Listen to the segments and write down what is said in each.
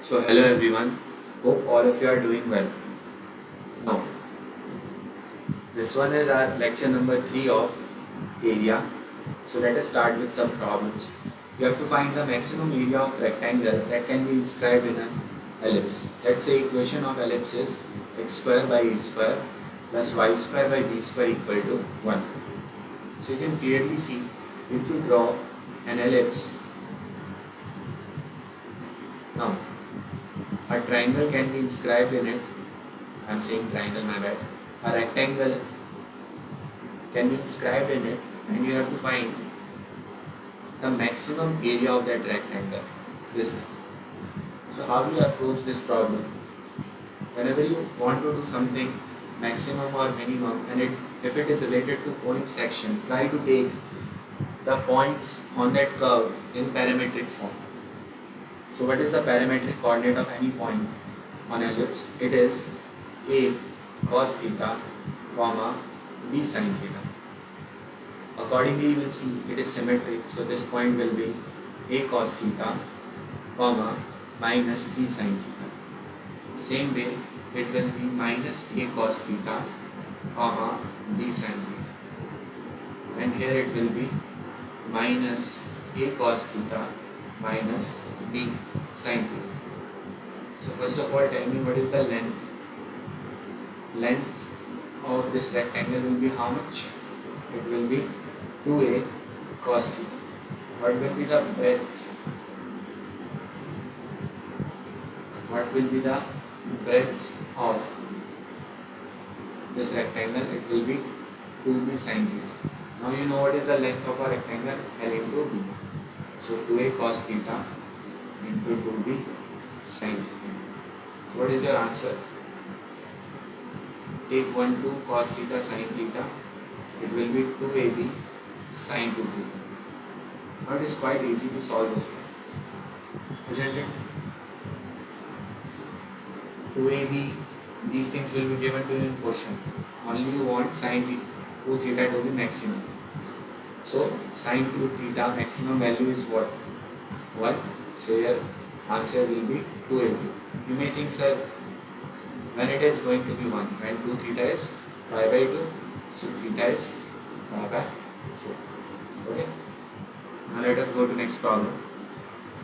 So hello everyone, hope all of you are doing well. Now, this one is our lecture number 3 of area. So let us start with some problems. You have to find the maximum area of rectangle that can be inscribed in an ellipse. Let's say equation of ellipse is x square by a square plus y square by b square equal to 1. So you can clearly see if you draw an ellipse. Now, a triangle can be inscribed in it. I'm saying triangle, my bad. A rectangle can be inscribed in it, and you have to find the maximum area of that rectangle. This thing. So how do you approach this problem? Whenever you want to do something maximum or minimum, and if it is related to conic section, try to take the points on that curve in parametric form. So what is the parametric coordinate of any point on ellipse? It is a cos theta, comma b sin theta. Accordingly, you will see it is symmetric. So this point will be a cos theta, comma minus b sin theta. Same way, it will be minus a cos theta, comma b sin theta. And here it will be minus a cos theta minus b sin theta. So first of all, tell me what is the length. Length of this rectangle will be how much? It will be 2a cos theta. What will be the breadth? What will be the breadth of this rectangle? It will be 2b sin theta. Now you know what is the length of a rectangle? L into b. So 2a cos theta into 2b sin theta. So what is your answer? Take 1 2 cos theta sin theta. It will be 2ab sin 2 theta. Now it is quite easy to solve this thing, isn't it? 2ab, these things will be given to you in question. Only you want sin 2 theta to be maximum. So sin 2 theta maximum value is what? 1. So your answer will be 2ab. You may think, sir, when it is going to be 1, when 2 theta is pi by 2, so theta is pi by 4. Okay. Now let us go to next problem.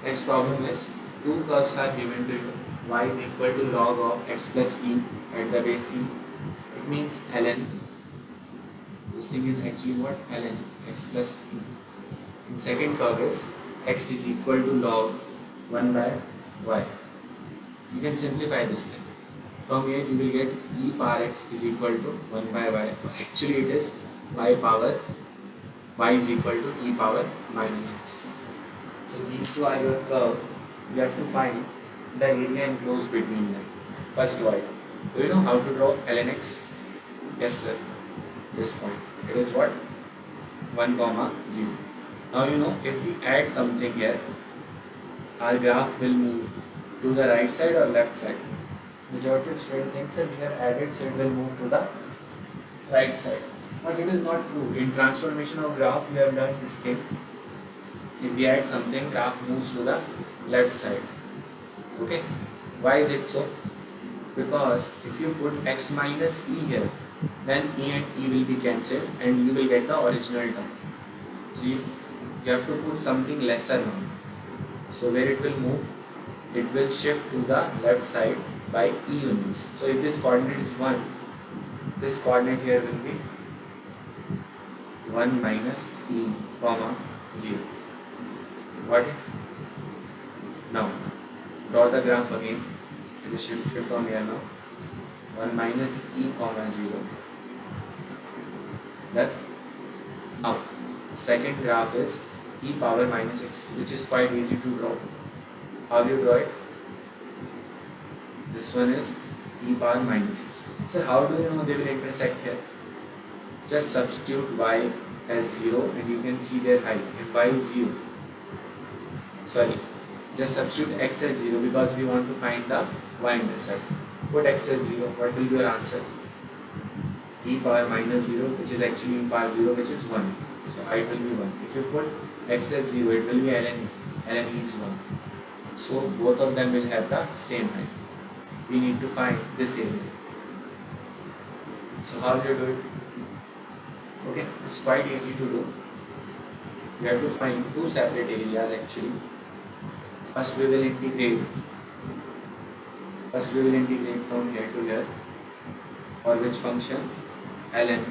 Next problem is two curves are given to you. Y is equal to log of x plus e at the base e. It means ln. This thing is actually what? Ln x plus e. In second curve is x is equal to log 1 by y. You can simplify this thing. From here you will get e power x is equal to 1 by y. Actually it is y power y is equal to e power minus x. So these two are your curve. You have to find the area enclosed between them. First draw it. Do you know how to draw ln x? Yes sir. This point. It is what? 1 comma 0. Now you know if we add something here, our graph will move to the right side or left side. Majority of students think that we have added, so it will move to the right side. But it is not true. In transformation of graph, we have done this thing. If we add something, graph moves to the left side. Okay? Why is it so? Because if you put x minus e here, then e and e will be cancelled and you will get the original term. So you have to put something lesser now. So where it will move, it will shift to the left side by e units. So if this coordinate is 1, this coordinate here will be 1 minus e comma 0. Got it? Now draw the graph again. It is shifted from here now. 1 minus e comma 0. That now second graph is e power minus x, which is quite easy to draw. How do you draw it? This one is e power minus x. So how do you know they will intersect here? Just substitute y as 0 and you can see their height. If y is 0, just substitute x as 0 because we want to find the y-intercept. Put x as 0, what will be your answer? E power minus 0, which is actually e power 0, which is 1. So height will be 1. If you put x as 0, it will be ln e. Ln e is 1. So both of them will have the same height. We need to find this area. So how do you do it? Okay, it's quite easy to do. We have to find two separate areas actually. First we will integrate. First we will integrate from here to here. For which function? ln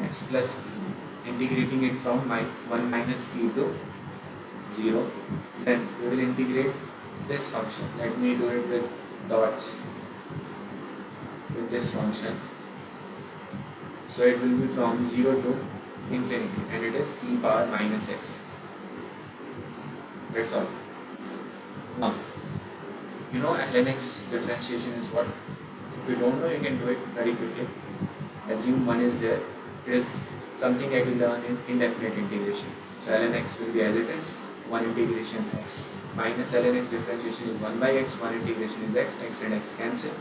x plus e. Integrating it from 1 minus e to 0. Then we will integrate this function. Let me do it with dots. With this function. So it will be from 0 to infinity, and it is e power minus x. That's all. Now, you know ln x differentiation is what? If you don't know, you can do it very quickly. Assume 1 is there. It is something that you learn in indefinite integration. So ln x will be as it is, 1 integration x. Minus ln x differentiation is 1 by x, 1 integration is x, x and x cancel.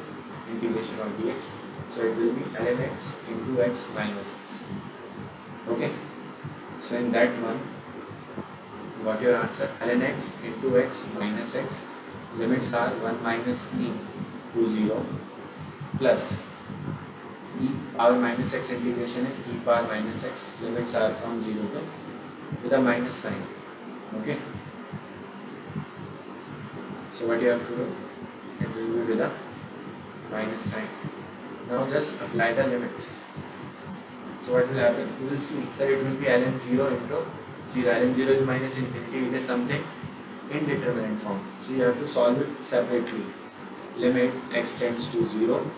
Integration of dx. So it will be ln x into x minus x. Okay? So in that one, what your answer? ln x into x minus x. Limits are 1 minus e to 0 plus e power minus x integration is e power minus x. Limits are from 0 to with a minus sign. Okay? So what you have to do? It will be with a minus sign. Now just apply the limits. So what will happen? You will see, sir, it will be ln 0 into 0. ln 0 is minus infinity. It is something indeterminate form. So you have to solve it separately. Limit x tends to 0,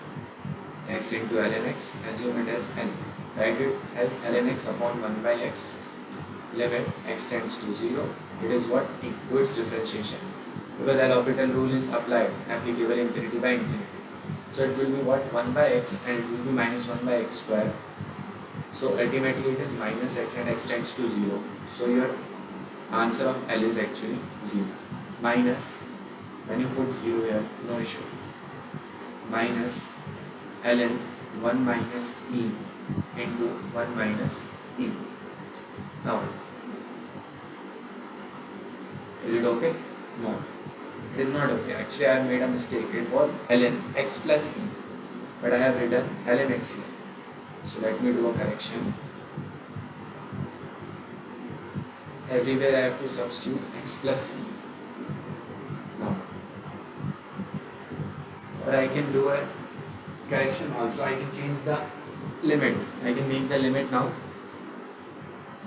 x into ln x, assume it as n. Write it as ln x upon 1 by x. Limit x tends to 0. It is what? T. Do its differentiation. Because L'Hopital rule is applied, applicable infinity by infinity. So it will be what? 1 by x, and it will be minus 1 by x square. So ultimately it is minus x, and x tends to 0. So your answer of L is actually 0. Minus, when you put 0 here, no issue. Minus ln 1 minus e into 1 minus e. Now, is it okay? No, it is not okay. Actually, I have made a mistake. It was ln x plus e, but I have written ln x here. So let me do a correction. Everywhere I have to substitute x plus e. Now, or I can do a correction also. I can change the limit. I can make the limit now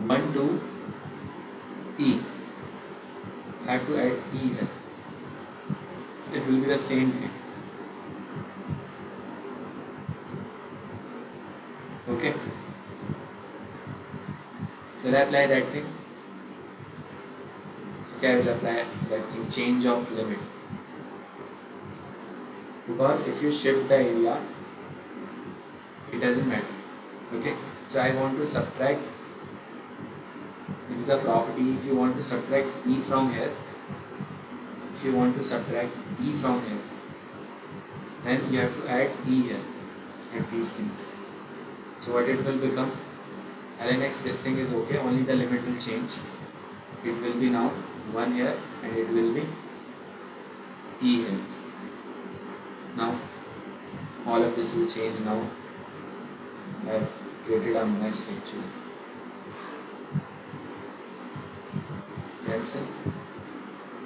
1 to e. I have to add e here. It will be the same thing. Okay. Will I apply that thing? Okay, I will apply that thing. Change of limit. Because if you shift the area, it doesn't matter. Okay. So I want to subtract. It is a property. If you want to subtract e from here, then you have to add e here and these things. So what it will become? ln x, this thing is okay, only the limit will change. It will be now 1 here, and it will be e here. Now all of this will change now. I have created a mess actually. Cancel.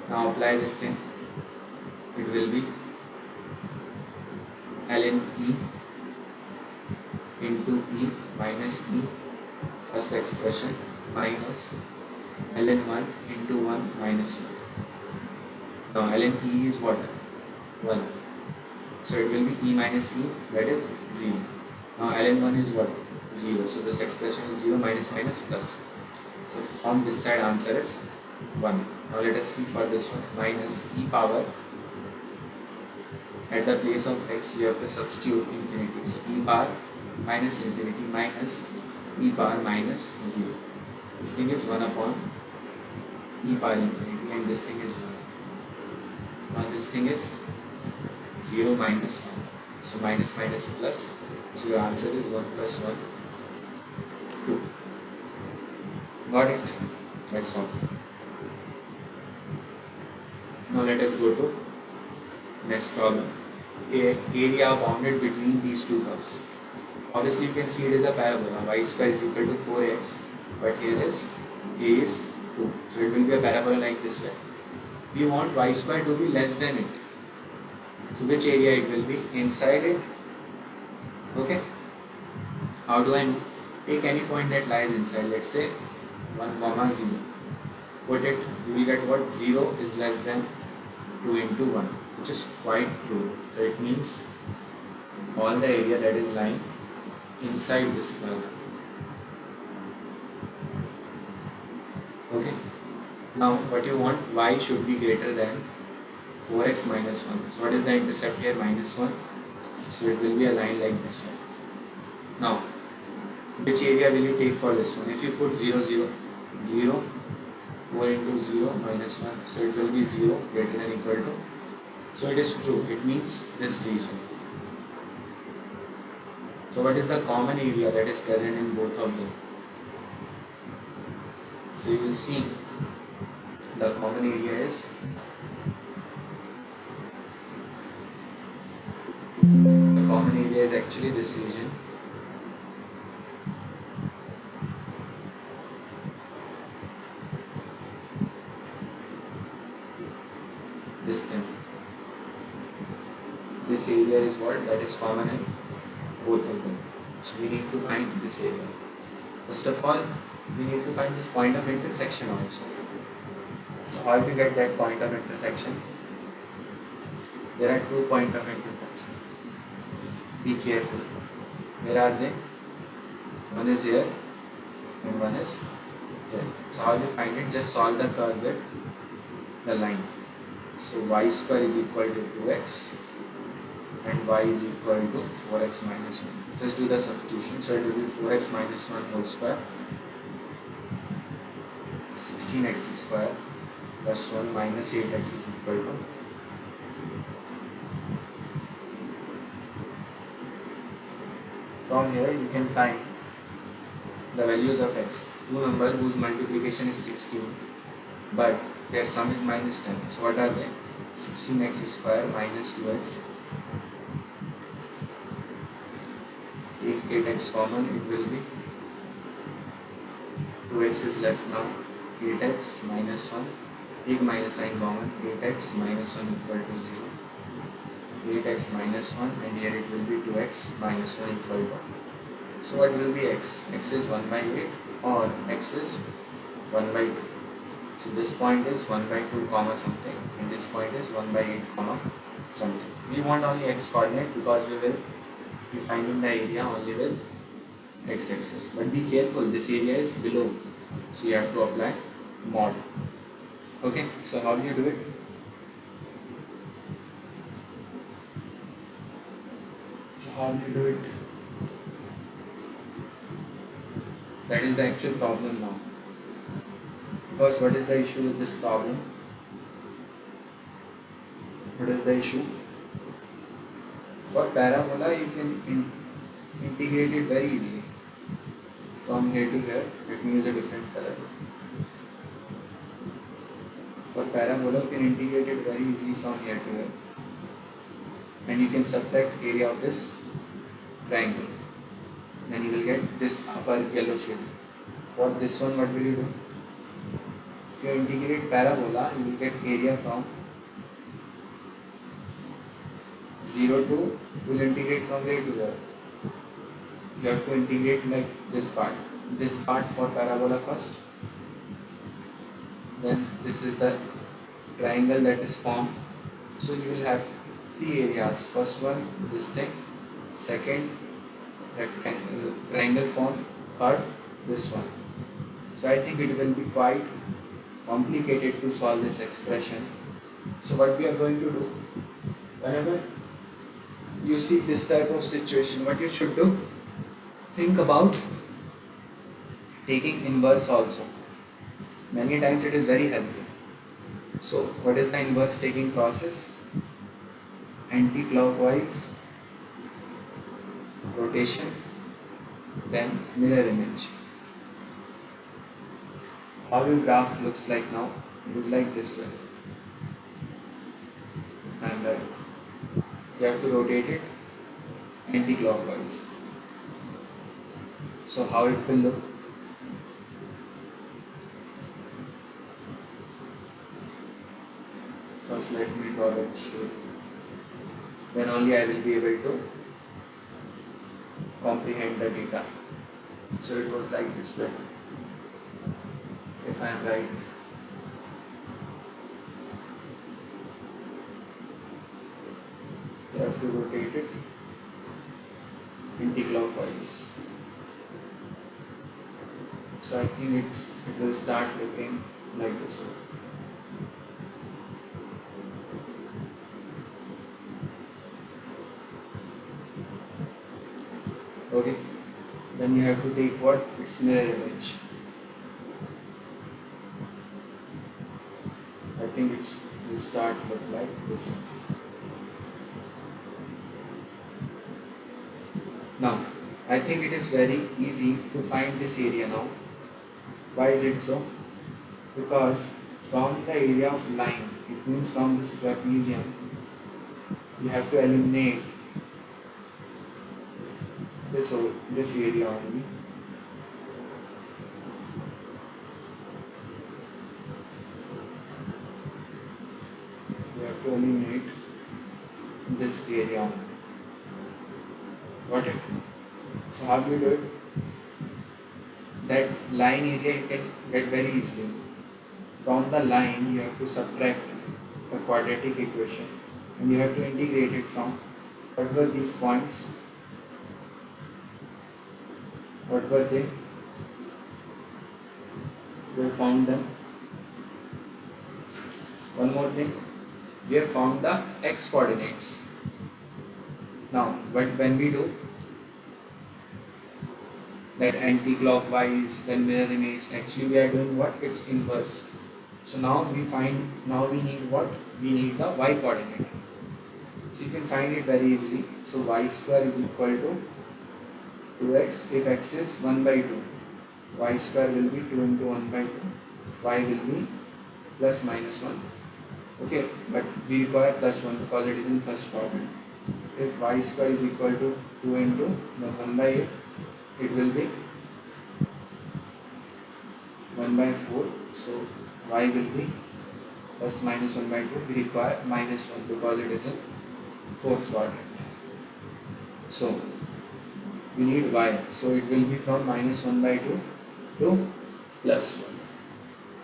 Now apply this thing. It will be ln e into e minus e, first expression, minus ln 1 into 1 minus 1. Now ln e is what? 1. So it will be e minus e, that is 0. Now ln 1 is what? 0. So this expression is 0 minus minus plus. So from this side answer is 1. Now let us see for this one. Minus e power, at the place of x you have to substitute infinity. So e power minus infinity minus e power minus 0. This thing is 1 upon e power infinity, and this thing is 1. Now this thing is 0 minus 1. So minus minus plus. So your answer is 1 plus 1, 2. Got it? That's all. Now let us go to next problem. Area bounded between these two curves. Obviously you can see it is a parabola. Y square is equal to 4x, but here is a is 2. So it will be a parabola like this way. We want y square to be less than it. So which area it will be? Inside it. Okay. How do I know? Take any point that lies inside. Let's say 1 comma 0. Put it, you will get what? 0 is less than 2 into 1, which is quite true. So it means all the area that is lying inside this curve. Okay. Now what you want, y should be greater than 4x minus 1. So what is the intercept here? Minus 1. So it will be a line like this one. Now which area will you take for this one? If you put 0, 0, 0, 4 into 0 minus 1, so it will be 0 greater than equal to. So it is true, it means this region. So what is the common area that is present in both of them? So you will see the common area is actually this region. This thing. This area is what? That is common in both of them. So we need to find this area. First of all, we need to find this point of intersection also. So how to get that point of intersection? There are 2 points of intersection. Be careful. Where are they? One is here and one is here. So how do you find it? Just solve the curve with the line. So y square is equal to 2x and y is equal to 4x minus 1. Just do the substitution. So it will be 4x minus 1 whole square, 16x square plus 1 minus 8x is equal to. From here you can find the values of x. Two numbers whose multiplication is 16, but their sum is minus 10. So what are they? 16x square minus 2x. Take 8x common, it will be 2x is left now. 8x minus 1. Take minus sign common. 8x minus 1 equal to 0. 8x minus 1, and here it will be 2x minus 1 equal to. So what will be x? X is 1 by 8 or x is 1 by 2. So this point is 1 by 2 comma something, and this point is 1 by 8 comma something. We want only x coordinate because we will be finding the area only with x axis. But be careful, this area is below, so you have to apply mod. Okay, so how do you do it? That is the actual problem now. Because what is the issue with this problem? What is the issue? For parabola, you can integrate it very easily. From here to here, let me use a different color. For parabola, you can integrate it very easily from here to here. And you can subtract area of this triangle. Then you will get this upper yellow shade. For this one, what will you do? If you integrate parabola, you will get area from 0 to, you will integrate from where to where? You have to integrate like this part for parabola first. Then this is the triangle that is formed. So you will have 3 areas. First one, this thing. Second, rectangle, triangle formed. Third, this one. So I think it will be quite complicated to solve this expression. So what we are going to do, whenever you see this type of situation, what you should do, think about taking inverse also. Many times it is very helpful. So what is the inverse taking process? Anti-clockwise rotation, then mirror image. How your graph looks like now? It is like this way. am right. You have to rotate it anti-clockwise. So how it will look? First let me draw the shape. Then only I will be able to comprehend the data. So it was like this way. If I am right. You have to rotate it anti-clockwise. So I think it will start looking like this way. Okay. Then you have to take what? Its mirror image. I think it will start look like this. Now, I think it is very easy to find this area now. Why is it so? Because from the area of line, it means from this trapezium, you have to eliminate this area only. You have to eliminate this area only. Got it? So how do you do it? That line area you can get very easily. From the line you have to subtract a quadratic equation and you have to integrate it from what were these points? What were they? We found them. One more thing, we have found the x coordinates. Now, but when we do that anti-clockwise, then mirror image, actually we are doing what? It's inverse. So now we need what? We need the y coordinate. So you can find it very easily. So y square is equal to 2x if x is 1 by 2. Y square will be 2 into 1 by 2. Y will be plus minus 1. Okay, but we require plus 1 because it is in first quadrant. If y square is equal to 2 into then 1 by 8, it will be 1 by 4. So y will be plus minus 1 by 2. We require minus 1 because it is in fourth quadrant. So we need y. So it will be from minus 1 by 2 to plus 1.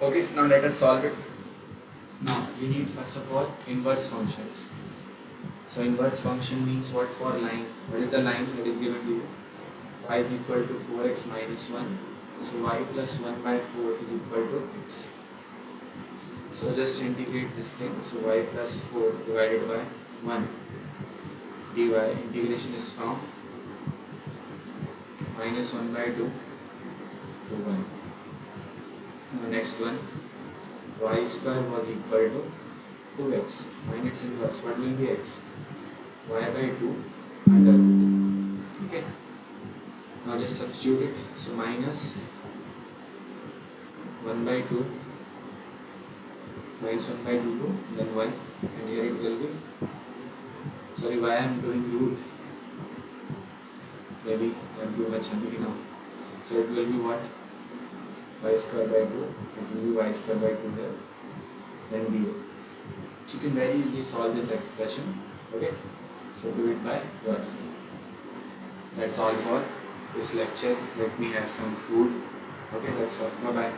Okay, now let us solve it. Now you need first of all inverse functions. So inverse function means what for line? What is the line that is given to you? Y is equal to 4x minus 1. So y plus 1 by 4 is equal to x. So just integrate this thing. So y plus 4 divided by 1 dy. Integration is from minus 1 by 2 to 1. Now next one, y square was equal to 2x. Find its inverse. What will be x? Y by 2 under root. Okay. Now just substitute it. So minus 1 by 2 minus 1 by 2 to then 1, and here it will be, sorry, why I am doing root, maybe I am too much hungry now. So it will be what? Y square by 2, it will be y square by 2 here, then dy. You can very easily solve this expression. Okay, so do it by yourself. That's all for this lecture. Let me have some food. Okay, that's all. Bye bye.